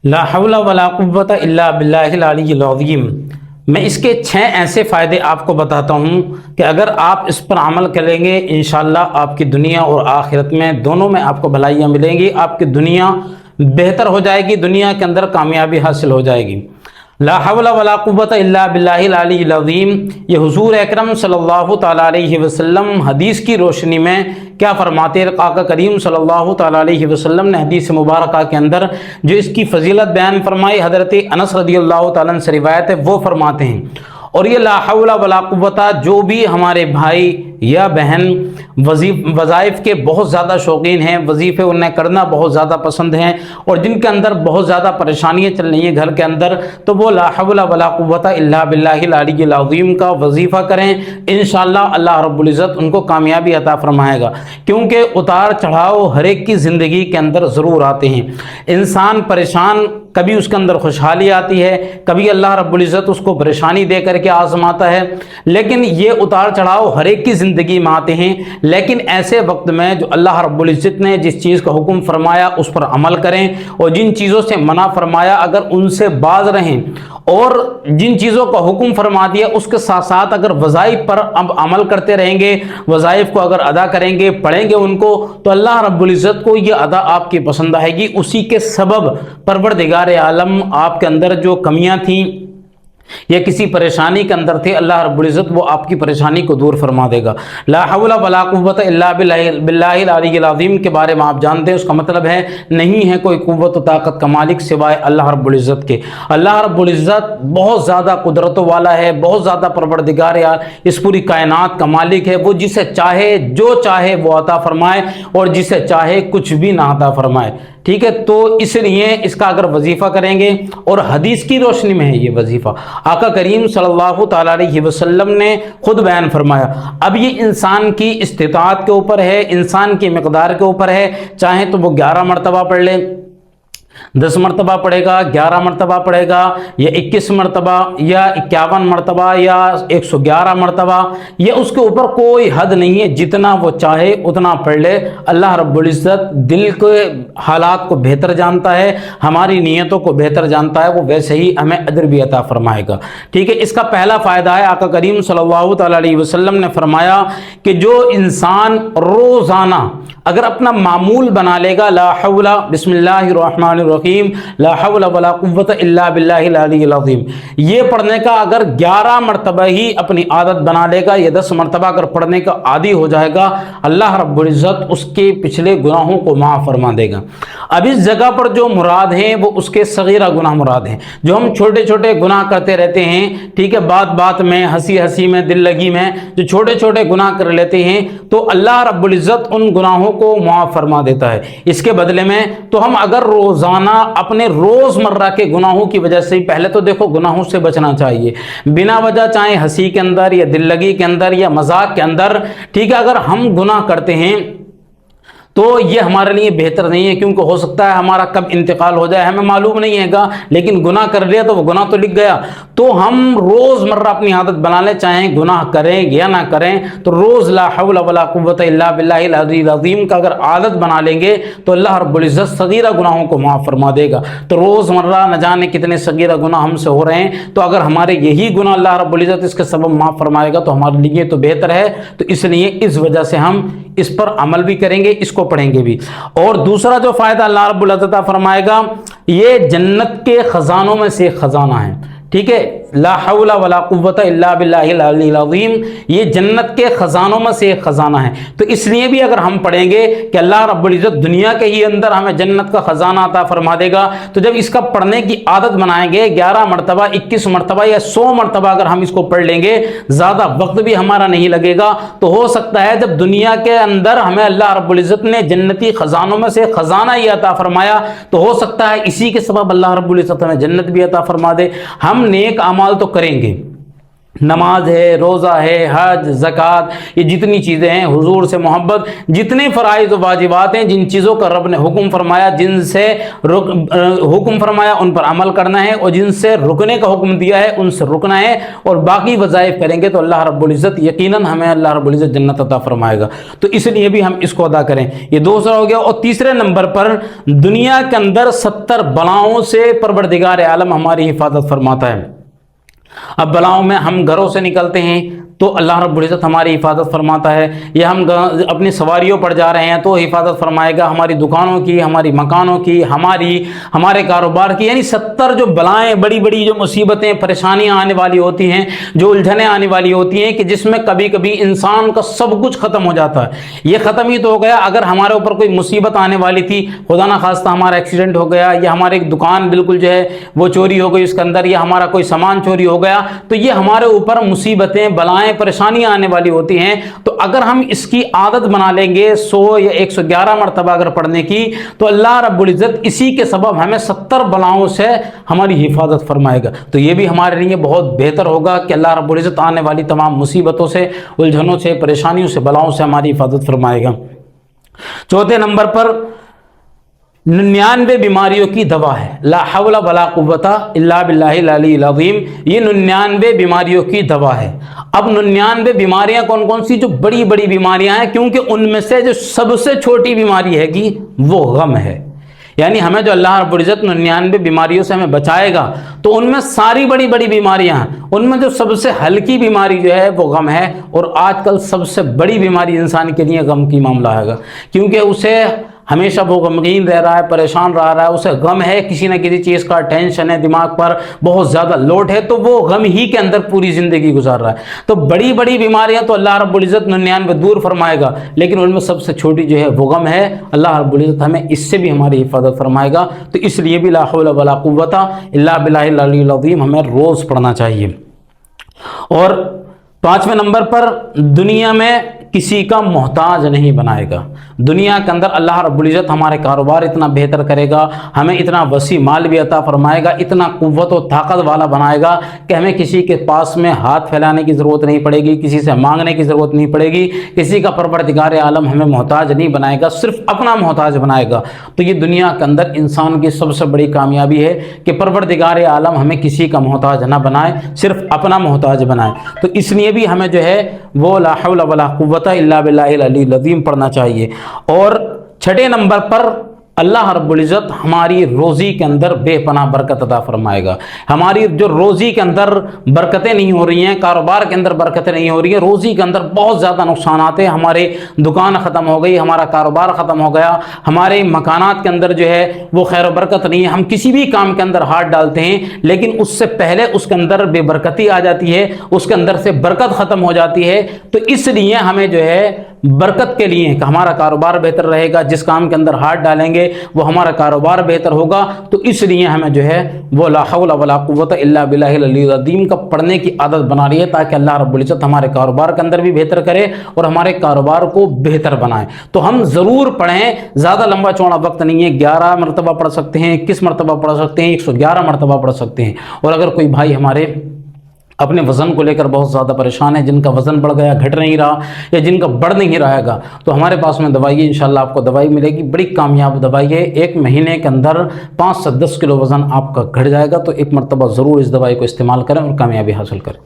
لا حول ولا قوت الا باللہ العلی العظیم۔ میں اس کے 6 ایسے فائدے آپ کو بتاتا ہوں کہ اگر آپ اس پر عمل کریں گے انشاءاللہ آپ کی دنیا اور آخرت میں دونوں میں آپ کو بھلائیاں ملیں گی، آپ کی دنیا بہتر ہو جائے گی، دنیا کے اندر کامیابی حاصل ہو جائے گی۔ لا حول ولا قوت الا باللہ العلی العظیم، یہ حضور اکرم صلی اللہ تعالیٰ علیہ وسلم حدیث کی روشنی میں کیا فرماتے ہیں؟ آقا کریم صلی اللہ تعالیٰ علیہ وسلم نے حدیث مبارکہ کے اندر جو اس کی فضیلت بیان فرمائی، حضرت انس رضی اللہ تعالیٰ عنہ سے روایت ہے، وہ فرماتے ہیں، اور یہ لا حول ولا قوت جو بھی ہمارے بھائی یا بہن وظائف کے بہت زیادہ شوقین ہیں، وظیفے انہیں کرنا بہت زیادہ پسند ہیں، اور جن کے اندر بہت زیادہ پریشانیاں چل رہی ہیں گھر کے اندر، تو وہ لا حول ولا قوت الا باللہ العلی العظیم کا وظیفہ کریں، انشاءاللہ اللہ رب العزت ان کو کامیابی عطا فرمائے گا۔ کیونکہ اتار چڑھاؤ ہر ایک کی زندگی کے اندر ضرور آتے ہیں، انسان پریشان، کبھی اس کے اندر خوشحالی آتی ہے، کبھی اللہ رب العزت اس کو پریشانی دے کر کے آزماتا ہے، لیکن یہ اتار چڑھاؤ ہر ایک کی زندگی میں آتے ہیں۔ لیکن ایسے وقت میں جو اللہ رب العزت نے جس چیز کا حکم فرمایا اس پر عمل کریں، اور جن چیزوں سے منع فرمایا اگر ان سے باز رہیں، اور جن چیزوں کا حکم فرما دیا اس کے ساتھ ساتھ اگر وظائف پر اب عمل کرتے رہیں گے، وظائف کو اگر ادا کریں گے، پڑھیں گے ان کو، تو اللہ رب العزت کو یہ ادا آپ کی پسند آئے گی۔ اسی کے سبب پروردگار عالم آپ کے اندر جو کمیاں تھیں یا کسی پریشانی کے اندر تھے، اللہ رب العزت وہ آپ کی پریشانی کو دور فرما دے گا۔ لا حول ولا قوت الا باللہ العلی العظیم کے بارے میں آپ جانتے ہیں، اس کا مطلب ہے نہیں ہے کوئی قوت و طاقت کا مالک سوائے اللہ رب العزت کے۔ اللہ رب العزت بہت زیادہ قدرتوں والا ہے، بہت زیادہ پروردگار اس پوری کائنات کا مالک ہے، وہ جسے چاہے جو چاہے وہ عطا فرمائے، اور جسے چاہے کچھ بھی نہ عطا فرمائے، ٹھیک ہے۔ تو اس لیے اس کا اگر وظیفہ کریں گے، اور حدیث کی روشنی میں ہے یہ وظیفہ، آقا کریم صلی اللہ تعالیٰ علیہ وسلم نے خود بیان فرمایا۔ اب یہ انسان کی استطاعت کے اوپر ہے، انسان کی مقدار کے اوپر ہے، چاہے تو وہ 11 مرتبہ پڑھ لے، 10 مرتبہ پڑھے گا، 11 مرتبہ پڑھے گا، یا 21 مرتبہ، یا 51 مرتبہ، یا 111 مرتبہ، یہ اس کے اوپر کوئی حد نہیں ہے، جتنا وہ چاہے اتنا پڑھ لے۔ اللہ رب العزت دل کے حالات کو بہتر جانتا ہے، ہماری نیتوں کو بہتر جانتا ہے، وہ ویسے ہی ہمیں اجر بھی عطا فرمائے گا، ٹھیک ہے۔ اس کا پہلا فائدہ ہے، آقا کریم صلی اللہ تعالیٰ علیہ وسلم نے فرمایا کہ جو انسان روزانہ اگر اپنا معمول بنا لے گا لا حول بسم اللہ الرحمن الرحیم لا حول ولا قوت الا باللہ العلی العظیم، یہ پڑھنے کا اگر 11 مرتبہ ہی اپنی عادت بنا لے گا، یا 10 مرتبہ اگر پڑھنے کا عادی ہو جائے گا، اللہ رب العزت اس کے پچھلے گناہوں کو معاف فرما دے گا۔ اب اس جگہ پر جو مراد ہیں وہ اس کے صغیرہ گناہ مراد ہیں، جو ہم چھوٹے چھوٹے گناہ کرتے رہتے ہیں، ٹھیک ہے، بات بات میں، ہنسی ہنسی میں، دل لگی میں جو چھوٹے چھوٹے گناہ کر لیتے ہیں، تو اللہ رب العزت ان گناہوں کو معاف فرما دیتا ہے۔ اس کے بدلے میں تو ہم اگر روزانہ اپنے روز مرہ کے گناہوں کی وجہ سے، پہلے تو دیکھو گناہوں سے بچنا چاہیے، بنا وجہ چاہے ہنسی کے اندر یا دل لگی کے اندر یا مذاق کے اندر، ٹھیک ہے، اگر ہم گناہ کرتے ہیں تو یہ ہمارے لیے بہتر نہیں ہے، کیونکہ ہو سکتا ہے ہمارا کب انتقال ہو جائے ہمیں معلوم نہیں ہے گا، لیکن گناہ کر لیا تو وہ گناہ تو لکھ گیا۔ تو ہم روز مرہ اپنی عادت بنا لیں، چاہے گناہ کریں یا نہ کریں، تو روز لا حول ولا قوت الا باللہ العلی العظیم کا اگر عادت بنا لیں گے تو اللہ رب العزت صغیرہ گناہوں کو معاف فرما دے گا۔ تو روز مرہ نہ جانے کتنے صغیرہ گناہ ہم سے ہو رہے ہیں، تو اگر ہمارے یہی گناہ اللہ رب العزت اس کے سبب معاف فرمائے گا تو ہمارے لیے تو بہتر ہے۔ تو اس لیے اس وجہ سے ہم اس پر عمل بھی کریں گے، اس کو پڑھیں گے بھی۔ اور دوسرا جو فائدہ اللہ رب العزت فرمائے گا، یہ جنت کے خزانوں میں سے خزانہ ہے، ٹھیک ہے، لا حول ولا قوت الا باللہ العلی العظیم، یہ جنت کے خزانوں میں سے ایک خزانہ ہے۔ تو اس لیے بھی اگر ہم پڑھیں گے کہ اللہ رب العزت دنیا کے ہی اندر ہمیں جنت کا خزانہ عطا فرما دے گا، تو جب اس کا پڑھنے کی عادت بنائیں گے 11 مرتبہ، 21 مرتبہ یا 100 مرتبہ اگر ہم اس کو پڑھ لیں گے، زیادہ وقت بھی ہمارا نہیں لگے گا، تو ہو سکتا ہے جب دنیا کے اندر ہمیں اللہ رب العزت نے جنتی خزانوں میں سے خزانہ ہی عطا فرمایا، تو ہو سکتا ہے اسی کے سبب اللہ رب العزت ہمیں جنت بھی عطا فرما دے۔ ہم نیک اعمال تو کریں گے، नमाज है, रोज़ा है, हज, ज़कात, ये जितनी चीज़ें हैं, हुजूर से मोहब्बत, जितने फ़राइज़ व वाजिबात हैं, जिन चीज़ों का रब ने हुक्म फरमाया, जिनसे हुक्म फरमाया उन पर अमल करना है, और जिनसे रुकने का हुक्म दिया है उनसे रुकना है, और बाकी वज़ाइफ करेंगे तो अल्लाह रब्बुल इज़्ज़त यकीनन हमें अल्लाह रब्बुल इज़्ज़त जन्नत अता फरमाएगा। तो इसलिए भी हम इसको अदा करें। ये दूसरा हो गया। और तीसरे नंबर पर दुनिया के अंदर 70 बलाओं से परवरदिगार आलम हमारी हिफाजत फरमाता है। अब बलाओं में हम घरों से निकलते हैं तो अल्लाह रब्बुल इज़्ज़त हमारी हिफाजत फरमाता है, या हम अपनी सवारियों पर जा रहे हैं तो हिफाजत फरमाएगा, हमारी दुकानों की, हमारी मकानों की, हमारे कारोबार की। यानी 70 जो बलाएं, बड़ी बड़ी जो मुसीबतें, परेशानियां आने वाली होती हैं, जो उलझनें आने वाली होती हैं, कि जिसमें कभी कभी इंसान का सब कुछ ख़त्म हो जाता है। ये ख़त्म ही तो हो गया अगर हमारे ऊपर कोई मुसीबत आने वाली थी, खुदा ना खास्ता हमारा एक्सीडेंट हो गया, या हमारी एक दुकान बिल्कुल जो है वो चोरी हो गई उसके अंदर, या हमारा कोई सामान चोरी हो गया, तो ये हमारे ऊपर मुसीबतें, बलाएं, परेशानियां आने वाली होती हैं। तो अगर हम इसकी आदत बना लेंगे 100 या 111 मरतबा अगर पढ़ने की, तो अल्लाह रब्बुल इज़्ज़त इसी के सबब हमें 70 बलाओं से हमारी हिफाजत फरमाएगा। तो ये भी हमारे लिए बहुत बेहतर होगा कि अल्लाह रब्बुल इज़्ज़त आने वाली तमाम मुसीबतों से, उलझनों से, परेशानियों से, बलाओं से हमारी हिफाजत फरमाएगा। चौथे नंबर पर 99 बीमारियों की दवा है। ला हौला वला कुव्वता इल्ला बिल्लाहिल अलील अज़ीम। ये 99 बीमारियों की दवा है। अब 99 बीमारियां कौन कौन सी? जो बड़ी बड़ी बीमारियां हैं, क्योंकि उनमें से जो सबसे छोटी बीमारी है कि वो गम है। यानी हमें जो अल्लाह रब्बुल इज़्ज़त 99 बीमारियों से हमें बचाएगा, तो उनमें सारी बड़ी बड़ी बीमारियां हैं, उनमें जो सबसे हल्की बीमारी जो है वो गम है। और आजकल सबसे बड़ी बीमारी इंसान के लिए गम की मामला है, क्योंकि उसे हमेशा वो गमगीन रह रहा है, परेशान रह रहा है, उसे गम है, किसी न किसी चीज़ का टेंशन है, दिमाग पर बहुत ज़्यादा लोड है, तो वो गम ही के अंदर पूरी ज़िंदगी गुजार रहा है। तो बड़ी बड़ी बीमारियां तो अल्लाह रब्बुल इज़्ज़त 99 दूर फरमाएगा, लेकिन उनमें सबसे छोटी जो है वो गम है। अल्लाह रब्बुल इज़्ज़त हमें इससे भी हमारी हिफाजत फरमाएगा। तो इसलिए भी ला हौला वला कुव्वता इल्ला बिल्लाहिल अलील अज़ीम हमें रोज़ पढ़ना चाहिए। और 5वें नंबर पर दुनिया में किसी का मोहताज नहीं बनाएगा। दुनिया के अंदर अल्लाह रब्बुल इज़्ज़त हमारे कारोबार इतना बेहतर करेगा, हमें इतना वसी माल भी अता फरमाएगा, इतना कुव्वत और ताकत वाला बनाएगा कि हमें किसी के पास में हाथ फैलाने की ज़रूरत नहीं पड़ेगी, किसी से मांगने की ज़रूरत नहीं पड़ेगी, किसी का परवरदिगार आलम हमें मोहताज नहीं बनाएगा, सिर्फ अपना मोहताज बनाएगा। तो ये दुनिया के अंदर इंसान की सबसे बड़ी कामयाबी है कि परवरदिगार आलम हमें किसी का मोहताज ना बनाए, सिर्फ अपना मोहताज बनाए। तो इसलिए भी हमें जो है वो ला हौला वला कुव्वता इल्ला बिल्लाहिल अलील अज़ीम पढ़ना चाहिए। और 6 नंबर पर अल्लाह रब्बुल इज़्ज़त हमारी रोज़ी के अंदर बेपनाह बरकत अता फरमाएगा। हमारी जो रोज़ी के अंदर बरकतें नहीं हो रही हैं, कारोबार के अंदर बरकतें नहीं हो रही हैं, रोज़ी के अंदर बहुत ज़्यादा नुकसान आते हैं। हमारे दुकान ख़त्म हो गई, हमारा कारोबार ख़त्म हो गया, हमारे मकानात के अंदर जो है वो खैर बरकत नहीं है। हम किसी भी काम के अंदर हाथ डालते हैं, लेकिन उससे पहले उसके अंदर बेबरकती आ जाती है, उसके अंदर से बरकत ख़त्म हो जाती है। तो इसलिए हमें जो है बरकत के लिए कि हमारा कारोबार बेहतर रहेगा, जिस काम के अंदर हाथ डालेंगे वो हमारा कारोबार बेहतर होगा, तो इसलिए हमें जो है वो ला हौला वला कुव्वता इल्ला बिल्लाहिल अलील अज़ीम का पढ़ने की आदत बना रही है, ताकि अल्लाह रब्बुल इज़्ज़त हमारे कारोबार के अंदर भी बेहतर करे और हमारे कारोबार को बेहतर बनाए। तो हम ज़रूर पढ़ें, ज़्यादा लंबा चौड़ा वक्त नहीं है, 11 मरतबा पढ़ सकते हैं, 21 मरतबा पढ़ सकते हैं, 111 मरतबा पढ़ सकते हैं। और अगर कोई भाई हमारे अपने वज़न को लेकर बहुत ज़्यादा परेशान है, जिनका वज़न बढ़ गया, घट नहीं रहा, या जिनका बढ़ नहीं रहेगा, तो हमारे पास में दवाई है, इंशाल्लाह आपको दवाई मिलेगी। बड़ी कामयाब दवाई है, 1 महीने के अंदर 5 से 10 किलो वज़न आपका घट जाएगा। तो एक मरतबा ज़रूर इस दवाई को इस्तेमाल करें और कामयाबी हासिल करें।